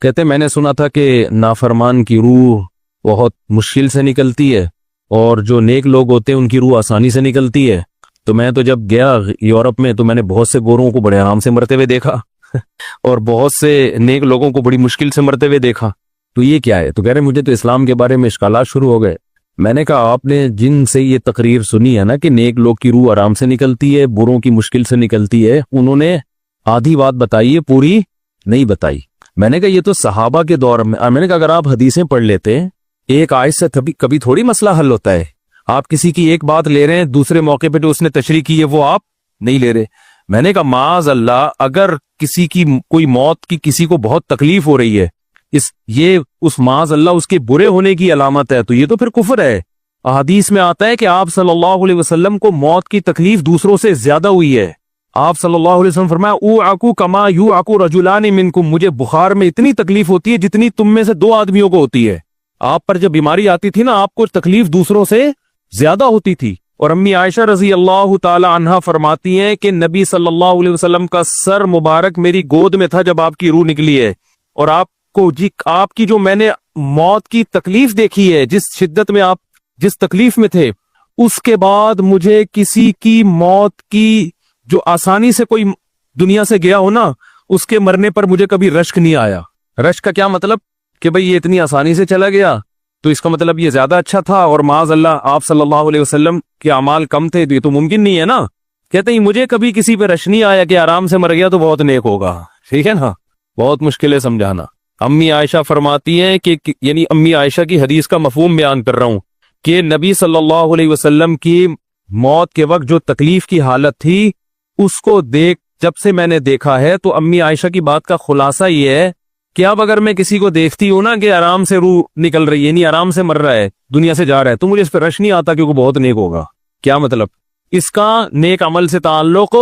کہتے میں نے سنا تھا کہ نافرمان کی روح بہت مشکل سے نکلتی ہے اور جو نیک لوگ ہوتے ہیں ان کی روح آسانی سے نکلتی ہے. تو میں تو جب گیا یورپ میں تو میں نے بہت سے گوروں کو بڑے آرام سے مرتے ہوئے دیکھا اور بہت سے نیک لوگوں کو بڑی مشکل سے مرتے ہوئے دیکھا. تو یہ کیا ہے؟ تو کہہ رہے مجھے تو اسلام کے بارے میں اشکالات شروع ہو گئے. میں نے کہا آپ نے جن سے یہ تقریر سنی ہے نا کہ نیک لوگ کی روح آرام سے نکلتی ہے، بروں کی مشکل سے نکلتی ہے، انہوں نے آدھی بات بتائی ہے، پوری نہیں بتائی. میں نے کہا یہ تو صحابہ کے دور میں نے کہا اگر آپ حدیثیں پڑھ لیتے ایک آیت سے کبھی تھوڑی مسئلہ حل ہوتا ہے. آپ کسی کی ایک بات لے رہے ہیں، دوسرے موقع پہ جو اس نے تشریح کی ہے وہ آپ نہیں لے رہے. میں نے کہا معاذ اللہ، اگر کسی کی کوئی موت کی کسی کو بہت تکلیف ہو رہی ہے، یہ اس معاذ اللہ اس کے برے ہونے کی علامت ہے، تو یہ تو پھر کفر ہے. حدیث میں آتا ہے کہ آپ صلی اللہ علیہ وسلم کو موت کی تکلیف دوسروں سے زیادہ ہوئی ہے. آپ صلی اللہ علیہ وسلم فرمایا اوعکو کما یوعکو رجلان منکم، مجھے بخار میں اتنی تکلیف ہوتی ہے جتنی تم میں سے 2 آدمیوں کو ہوتی ہے. آپ پر جب بیماری آتی تھی نا، آپ کو تکلیف دوسروں سے زیادہ ہوتی تھی. اور امی عائشہ رضی اللہ تعالی عنہا فرماتی ہیں کہ نبی صلی اللہ علیہ وسلم کا سر مبارک میری گود میں تھا جب آپ کی روح نکلی ہے، اور آپ کی جو میں نے موت کی تکلیف دیکھی ہے، جس شدت میں آپ جس تکلیف میں تھے، اس کے بعد مجھے کسی کی موت کی جو آسانی سے کوئی دنیا سے گیا ہو نا، اس کے مرنے پر مجھے کبھی رشک نہیں آیا. رشک کا کیا مطلب؟ کہ بھئی یہ اتنی آسانی سے چلا گیا تو اس کا مطلب یہ زیادہ اچھا تھا، اور معاذ اللہ آپ صلی اللہ علیہ وسلم کے اعمال کم تھے، تو یہ تو ممکن نہیں ہے نا. کہتے ہیں مجھے کبھی کسی پہ رش نہیں آیا کہ آرام سے مر گیا تو بہت نیک ہوگا. ٹھیک ہے نا، بہت مشکل ہے سمجھانا. امی عائشہ فرماتی ہیں کہ یعنی امی عائشہ کی حدیث کا مفہوم بیان کر رہا ہوں کہ نبی صلی اللہ علیہ وسلم کی موت کے وقت جو تکلیف کی حالت تھی، اس کو جب سے میں نے دیکھا ہے، تو امی عائشہ کی بات کا خلاصہ یہ ہے کہ اب اگر میں کسی کو دیکھتی ہوں نا کہ آرام سے روح نکل رہی ہے، یعنی آرام سے مر رہا ہے، دنیا سے جا رہا ہے، تو مجھے اس پہ رش نہیں آتا کیونکہ بہت نیک ہوگا. کیا مطلب؟ اس کا نیک عمل سے تعلق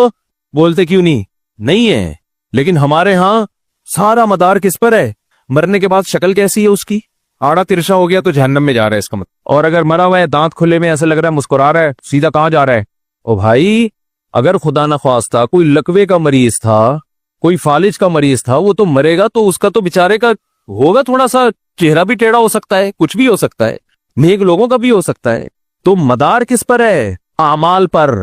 بولتے کیوں نہیں ہے. لیکن ہمارے ہاں سارا مدار کس پر ہے؟ مرنے کے بعد شکل کیسی ہے اس کی؟ آڑا ترشا ہو گیا تو جہنم میں جا رہا ہے اس کا مطلب. اور اگر مرا ہوا ہے، دانت کھلے میں، ایسا لگ رہا ہے مسکرا رہا ہے، سیدھا کہاں جا رہا ہے؟ او بھائی، اگر خدا نخواستہ کوئی لکوے کا مریض تھا، کوئی فالج کا مریض تھا، وہ تو مرے گا تو اس کا تو بیچارے کا ہوگا تھوڑا سا چہرہ بھی ٹیڑھا ہو سکتا ہے، کچھ بھی ہو سکتا ہے، نیک لوگوں کا بھی ہو سکتا ہے. تو مدار کس پر ہے؟ اعمال پر.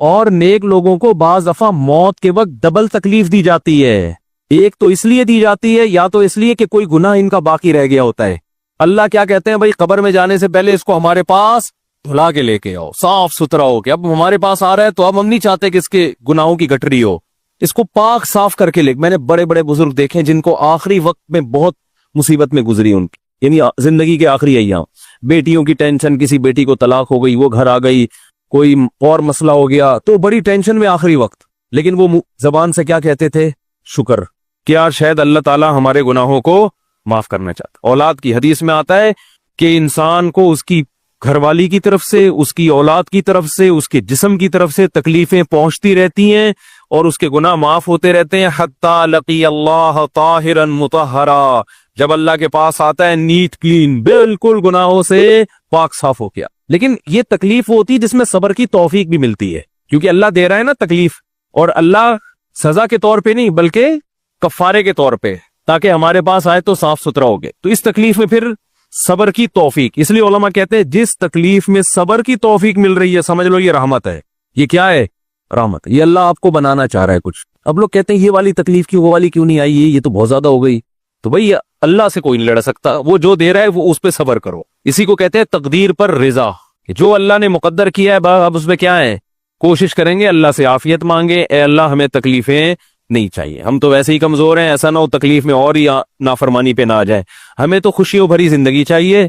اور نیک لوگوں کو بعض دفعہ موت کے وقت ڈبل تکلیف دی جاتی ہے. ایک تو اس لیے دی جاتی ہے، یا تو اس لیے کہ کوئی گناہ ان کا باقی رہ گیا ہوتا ہے. اللہ کیا کہتے ہیں؟ بھائی قبر میں جانے سے پہلے اس کو ہمارے پاس دھلا کے لے کے آؤ، صاف ستھرا ہو کے. اب ہمارے پاس آ رہا ہے تو اب ہم نہیں چاہتے کہ اس کے گناہوں کی گٹری ہو، اس کو پاک صاف کر کے لے. میں نے بڑے بڑے بزرگ دیکھے جن کو آخری وقت میں بہت مصیبت میں گزری ان کی، یعنی زندگی کے آخری ایام، بیٹیوں کی ٹینشن، کسی بیٹی کو طلاق ہو گئی، وہ گھر آ گئی، کوئی اور مسئلہ ہو گیا، تو بڑی ٹینشن میں آخری وقت. لیکن وہ زبان سے کیا کہتے تھے؟ شکر. کیا شاید اللہ تعالیٰ ہمارے گناہوں کو معاف کرنا چاہتا. اولاد کی حدیث میں آتا ہے کہ انسان کو اس کی گھر والی کی طرف سے، اس کی اولاد کی طرف سے، اس کے جسم کی طرف سے تکلیفیں پہنچتی رہتی ہیں اور اس کے گناہ معاف ہوتے رہتے ہیں، حتی لقی اللہ طاہرا مطہرا، جب اللہ کے پاس آتا ہے نیٹ کلین، بالکل گناہوں سے پاک صاف ہو گیا. لیکن یہ تکلیف ہوتی ہے جس میں صبر کی توفیق بھی ملتی ہے، کیونکہ اللہ دے رہا ہے نا تکلیف، اور اللہ سزا کے طور پہ نہیں بلکہ کفارے کے طور پہ، تاکہ ہمارے پاس آئے تو صاف ستھرا ہو گئے. تو اس تکلیف میں پھر صبر کی توفیق، اس لیے علماء کہتے ہیں جس تکلیف میں صبر کی توفیق مل رہی ہے سمجھ لو یہ رحمت ہے. یہ کیا ہے؟ رحمت. یہ اللہ آپ کو بنانا چاہ رہا ہے کچھ. اب لوگ کہتے ہیں یہ والی تکلیف کی وہ والی کیوں نہیں آئی، یہ تو بہت زیادہ ہو گئی. تو بھئی اللہ سے کوئی نہیں لڑ سکتا، وہ جو دے رہا ہے وہ اس پہ صبر کرو. اسی کو کہتے ہیں تقدیر پر رضا، جو اللہ نے مقدر کیا ہے اب اس پہ کیا ہے؟ کوشش کریں گے، اللہ سے عافیت مانگے، اے اللہ ہمیں تکلیفیں نہیں چاہیے، ہم تو ویسے ہی کمزور ہیں، ایسا نہ ہو تکلیف میں اور ہی نافرمانی پہ نہ آ جائے. ہمیں تو خوشیوں بھری زندگی چاہیے،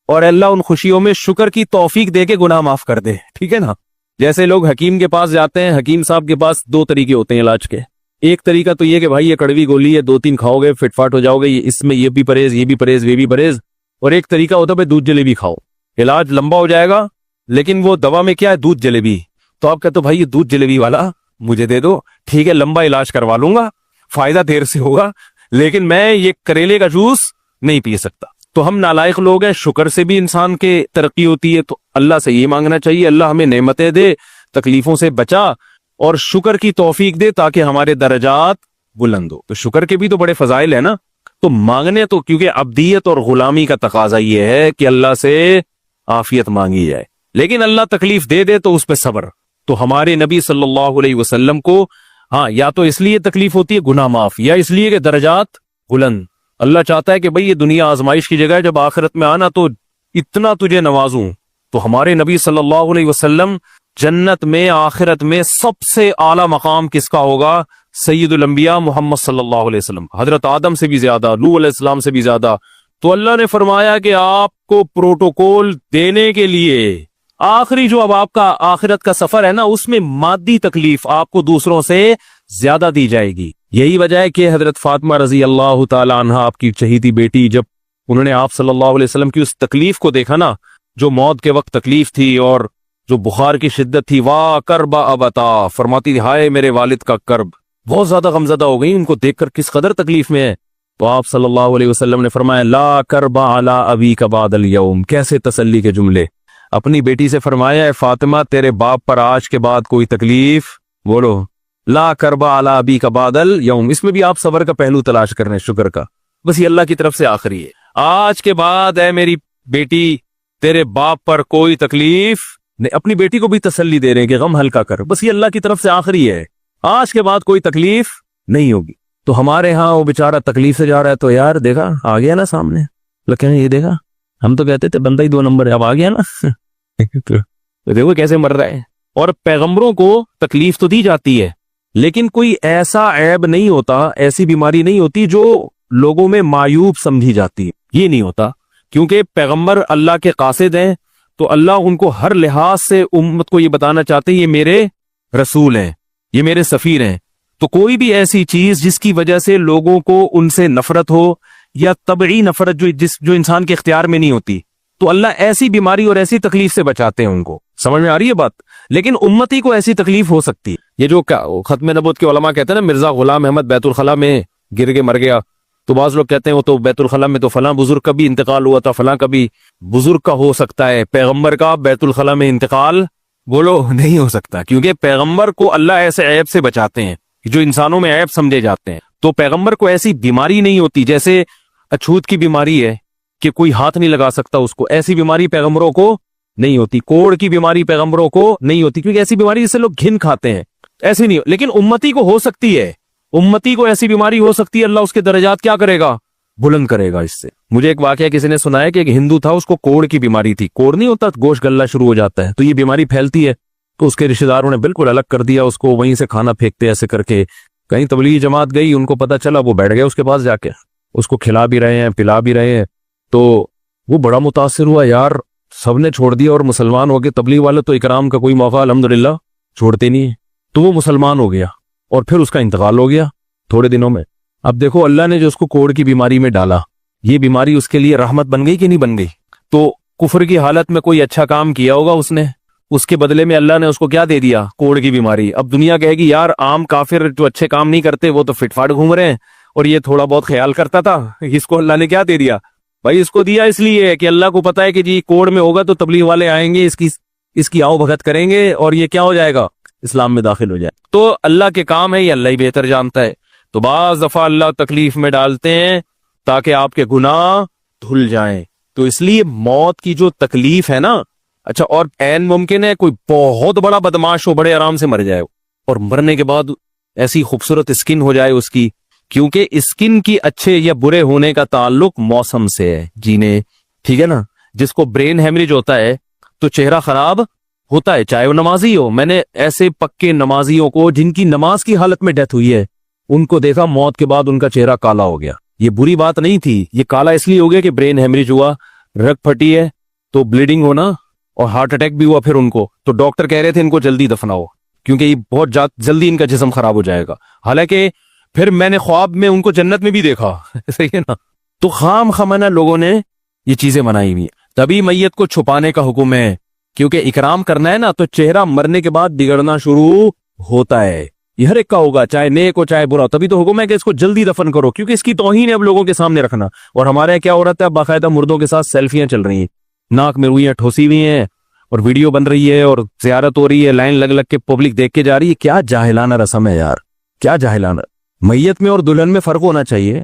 اور اللہ ان خوشیوں میں شکر کی توفیق دے کے گناہ معاف کر دے. ٹھیک ہے نا؟ جیسے لوگ حکیم کے پاس جاتے ہیں، حکیم صاحب کے پاس 2 طریقے ہوتے ہیں علاج کے. ایک طریقہ تو یہ کہ بھائی یہ کڑوی گولی ہے، 2-3 کھاؤ گے فٹ فاٹ ہو جاؤ گے، اس میں یہ بھی پرہیز، یہ بھی پرہیز، یہ بھی پرہیز. اور ایک طریقہ ہوتا ہے بھائی دودھ جلیبی کھاؤ، علاج لمبا ہو جائے گا، لیکن وہ دوا میں کیا ہے؟ دودھ جلیبی. تو آپ کہتے ہو بھائی یہ دودھ جلیبی والا مجھے دے دو، ٹھیک ہے لمبا علاج کروا لوں گا، فائدہ دیر سے ہوگا، لیکن میں یہ کریلے کا جوس نہیں پی سکتا. تو ہم نالائق لوگ ہیں، شکر سے بھی انسان کے ترقی ہوتی ہے. تو اللہ سے یہ مانگنا چاہیے اللہ ہمیں نعمتیں دے، تکلیفوں سے بچا، اور شکر کی توفیق دے تاکہ ہمارے درجات بلند ہو. تو شکر کے بھی تو بڑے فضائل ہیں نا. تو مانگنے تو کیونکہ ابدیت اور غلامی کا تقاضا یہ ہے کہ اللہ سے عافیت مانگی جائے، لیکن اللہ تکلیف دے دے تو اس پہ صبر۔ تو ہمارے نبی صلی اللہ علیہ وسلم کو ہاں یا تو اس لیے تکلیف ہوتی ہے گناہ معاف، یا اس لیے کہ درجات بلند۔ اللہ چاہتا ہے کہ بھئی یہ دنیا آزمائش کی جگہ ہے، جب آخرت میں آنا تو اتنا تجھے نوازوں۔ تو ہمارے نبی صلی اللہ علیہ وسلم جنت میں آخرت میں سب سے اعلیٰ مقام کس کا ہوگا؟ سید الانبیاء محمد صلی اللہ علیہ وسلم، حضرت آدم سے بھی زیادہ، نوح علیہ السلام سے بھی زیادہ۔ تو اللہ نے فرمایا کہ آپ کو پروٹوکول دینے کے لیے آخری جو اب آپ کا آخرت کا سفر ہے نا، اس میں مادی تکلیف آپ کو دوسروں سے زیادہ دی جائے گی۔ یہی وجہ ہے کہ حضرت فاطمہ رضی اللہ تعالی عنہ، آپ کی چہیتی بیٹی، جب انہوں نے آپ صلی اللہ علیہ وسلم کی اس تکلیف کو دیکھا نا، جو موت کے وقت تکلیف تھی اور جو بخار کی شدت تھی، واہ کرب ابتا، فرماتی تھی ہائے میرے والد کا کرب، بہت زیادہ غمزدہ ہو گئی ان کو دیکھ کر کس قدر تکلیف میں ہے۔ تو آپ صلی اللہ علیہ وسلم نے فرمایا لا کرب علی ابیک بعد اليوم، کیسے تسلی کے جملے۔ اپنی بیٹی سے فرمایا اے فاطمہ تیرے باپ پر آج کے بعد کوئی تکلیف، بولو لا کرب علی ابیک بعد اليوم۔ اس میں بھی آپ صبر کا پہلو تلاش کر رہے ہیں، شکر کا، بس یہ اللہ کی طرف سے آخری ہے۔ آج کے بعد اے میری بیٹی تیرے باپ پر کوئی تکلیف نہیں، اپنی بیٹی کو بھی تسلی دے رہے ہیں کہ غم ہلکا کر، بس یہ اللہ کی طرف سے آخری ہے، آج کے بعد کوئی تکلیف نہیں ہوگی۔ تو ہمارے ہاں وہ بیچارہ تکلیف سے جا رہا ہے، تو یار دیکھا آ گیا نا سامنے، لگتا ہے یہ دیکھا، ہم تو کہتے تھے بندہ ہی 2 نمبر ہے، اب آ گیا نا تو دیکھو کیسے مر رہا ہے۔ اور پیغمبروں کو تکلیف تو دی جاتی ہے، لیکن کوئی ایسا عیب نہیں ہوتا، ایسی بیماری نہیں ہوتی جو لوگوں میں معیوب سمجھی جاتی ہے، یہ نہیں ہوتا، کیونکہ پیغمبر اللہ کے قاصد ہیں، تو اللہ ان کو ہر لحاظ سے امت کو یہ بتانا چاہتے ہیں یہ میرے رسول ہیں، یہ میرے سفیر ہیں۔ تو کوئی بھی ایسی چیز جس کی وجہ سے لوگوں کو ان سے نفرت ہو، یا طبعی نفرت جو انسان کے اختیار میں نہیں ہوتی، تو اللہ ایسی بیماری اور ایسی تکلیف سے بچاتے ہیں ان کو۔ سمجھ میں آ رہی ہے بات؟ لیکن امتی کو ایسی تکلیف ہو سکتی ہے۔ یہ جو ختم نبوت کے علماء کہتے ہیں نا مرزا غلام احمد بیت الخلاء میں گر کے مر گیا، تو بعض لوگ کہتے ہیں وہ تو بیت الخلاء میں تو فلاں بزرگ کا بھی انتقال ہوا تھا، فلاں کا بھی بزرگ کا ہو سکتا ہے، پیغمبر کا بیت الخلاء میں انتقال بولو نہیں ہو سکتا، کیونکہ پیغمبر کو اللہ ایسے عیب سے بچاتے ہیں جو انسانوں میں عیب سمجھے جاتے ہیں۔ تو پیغمبر کو ایسی بیماری نہیں ہوتی، جیسے اچھوت کی بیماری ہے کہ کوئی ہاتھ نہیں لگا سکتا اس کو، ایسی بیماری پیغمبروں کو نہیں ہوتی۔ کوڑ کی بیماری پیغمبروں کو نہیں ہوتی، کیونکہ ایسی بیماری جس سے لوگ گھن کھاتے ہیں، ایسی نہیں، لیکن امتی کو ہو سکتی ہے، امتی کو ایسی بیماری ہو سکتی ہے، اللہ اس کے درجات کیا کرے گا؟ بلند کرے گا اس سے۔ مجھے ایک واقعہ کسی نے سنایا کہ ایک ہندو تھا، اس کو کوڑ کی بیماری تھی، کوڑ نہیں ہوتا گوشت گلنا شروع ہو جاتا ہے، تو یہ بیماری پھیلتی ہے، تو اس کے رشتہ داروں نے بالکل الگ کر دیا اس کو، وہیں سے کھانا پھینکتے ایسے کر کے۔ کہیں تبلیغی جماعت گئی، ان کو پتا چلا، وہ بیٹھ گئے اس کے پاس جا کے، اس کو کھلا بھی رہے ہیں پلا بھی رہے ہیں، تو وہ بڑا متاثر ہوا، یار سب نے چھوڑ دیا اور مسلمان ہو گئے، تبلیغ والے تو اکرام کا کوئی موقع الحمدللہ چھوڑتے نہیں ہیں، تو وہ مسلمان ہو گیا اور پھر اس کا انتقال ہو گیا تھوڑے دنوں میں۔ اب دیکھو اللہ نے جو اس کو کوڑ کی بیماری میں ڈالا، یہ بیماری اس کے لیے رحمت بن گئی کہ نہیں بن گئی؟ تو کفر کی حالت میں کوئی اچھا کام کیا ہوگا اس نے، اس کے بدلے میں اللہ نے اس کو کیا دے دیا؟ کوڑ کی بیماری۔ اب دنیا کہے گی یار عام کافر جو اچھے کام نہیں کرتے وہ تو فٹ فاٹ گھوم رہے ہیں، اور یہ تھوڑا بہت خیال کرتا تھا، اس کو اللہ نے کیا دے دیا؟ بھائی اس کو دیا اس لیے کہ اللہ کو پتا ہے کہ جی کوڑ میں ہوگا تو تبلیغ والے آئیں گے، اس کی آؤ بھگت کریں گے اور یہ کیا ہو جائے گا؟ اسلام میں داخل ہو جائے۔ تو اللہ کے کام ہے، یہ اللہ ہی بہتر جانتا ہے۔ تو بعض دفعہ اللہ تکلیف میں ڈالتے ہیں تاکہ آپ کے گناہ دھل جائیں۔ تو اس لیے موت کی جو تکلیف ہے نا، اچھا اور عین ممکن ہے کوئی بہت بڑا بدماش ہو، بڑے آرام سے مر جائے، اور مرنے کے بعد ایسی خوبصورت اسکن ہو جائے اس کی، کیونکہ اسکن کی اچھے یا برے ہونے کا تعلق موسم سے ہے جینے، ٹھیک ہے نا؟ جس کو برین ہیمریج ہوتا ہے تو چہرہ خراب ہوتا ہے، چاہے وہ نمازی ہو۔ میں نے ایسے پکے نمازیوں کو جن کی نماز کی حالت میں ڈیتھ ہوئی ہے، ان کو دیکھا موت کے بعد ان کا چہرہ کالا ہو گیا۔ یہ بری بات نہیں تھی، یہ کالا اس لیے ہو گیا کہ برین ہیمریج ہوا، رگ پھٹی ہے تو بلیڈنگ ہونا، اور ہارٹ اٹیک بھی ہوا پھر ان کو، تو ڈاکٹر کہہ رہے تھے ان کو جلدی دفناؤ کیونکہ یہ بہت جلدی ان کا جسم خراب ہو جائے گا۔ حالانکہ پھر میں نے خواب میں ان کو جنت میں بھی دیکھا صحیح ہے نا؟ تو خام خمانہ لوگوں نے یہ چیزیں بنائی ہوئی ہیں۔ تبھی میت کو چھپانے کا حکم ہے، کیونکہ اکرام کرنا ہے نا، تو چہرہ مرنے کے بعد بگڑنا شروع ہوتا ہے، یہ ہر ایک کا ہوگا، چاہے نیک ہو چاہے برا، تبھی تو حکم ہے کہ اس کو جلدی دفن کرو، کیونکہ اس کی توہین ہے اب لوگوں کے سامنے رکھنا۔ اور ہمارے کیا ہو رہا ہے، باقاعدہ مردوں کے ساتھ سیلفیاں چل رہی ہیں، ناک میں روئیاں ٹھوسی ہوئی ہیں، اور ویڈیو بن رہی ہے، اور زیارت ہو رہی ہے، لائن لگ لگ کے پبلک دیکھ کے جا رہی ہے۔ کیا جاہلانہ رسم ہے یار، کیا جاہلانہ۔ میت میں اور دلہن میں فرق ہونا چاہیے،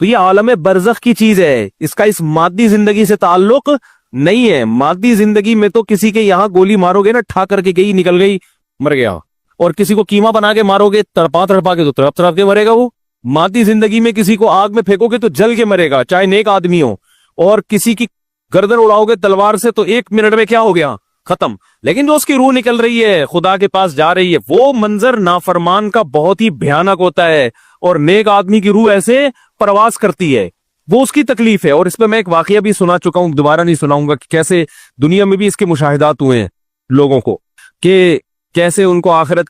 تو یہ عالم برزخ کی چیز ہے، اس کا اس مادی زندگی سے تعلق نہیں ہے. مادی زندگی میں تو کسی کے یہاں گولی مارو گے نا، ٹھا کر کے گئی، نکل گئی، مر گیا. اور کسی کو کیما بنا کے مارو گے تڑپا تڑپا کے، تو تڑپ تڑپ کے مرے گا وہ. مادی زندگی میں کسی کو آگ میں پھینکو گے تو جل کے مرے گا، چاہے نیک آدمی ہو. اور کسی کی گردن اڑاؤ گے تلوار سے تو 1 منٹ میں کیا ہو گیا، ختم. لیکن جو اس کی روح نکل رہی ہے، خدا کے پاس جا رہی ہے، وہ منظر نافرمان کا بہت ہی بھیانک ہوتا ہے. اور نیک آدمی کی روح ایسے پرواز کرتی ہے، وہ اس کی تکلیف ہے. اور اس پہ میں ایک واقعہ بھی سنا چکا ہوں، دوبارہ نہیں سناؤں گا، کہ کیسے دنیا میں بھی اس کے مشاہدات ہوئے ہیں لوگوں کو، کہ کیسے ان کو آخرت